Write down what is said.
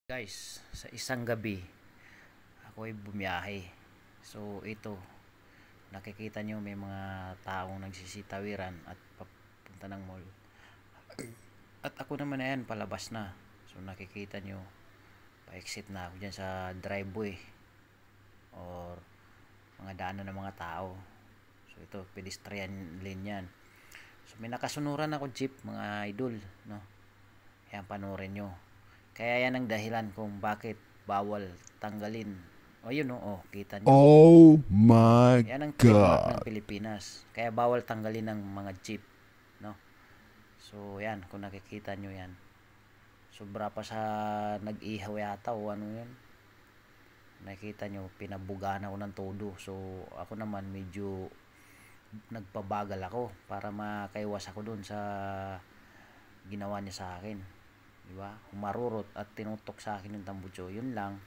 Guys, sa isang gabi, ako ay bumiyahe. So, ito, nakikita nyo may mga taong nagsisitawiran at papunta ng mall. At ako naman ayan, palabas na. So, nakikita nyo, pa-exit na ako dyan sa driveway or mga daanan ng mga tao. So, ito, pedestrian lane yan. So, may nakasunuran ako jeep, mga idol, no? Ayan, panoorin nyo. Kaya yan ang dahilan kung bakit bawal tanggalin. O yun o, kita nyo. Oh my Yan ang trademark ng God. Pilipinas. Kaya bawal tanggalin ng mga jeep, no? So yan, kung nakikita nyo yan. Sobra pa sa nag-ihaw yata o ano yun. Nakikita nyo, pinabugaan ako ng todo. So ako naman medyo nagpabagal ako para makaiwas ako dun sa ginawa niya sa akin. Diba? Humarurot at tinutok sa akin yung tambutso. Yun lang.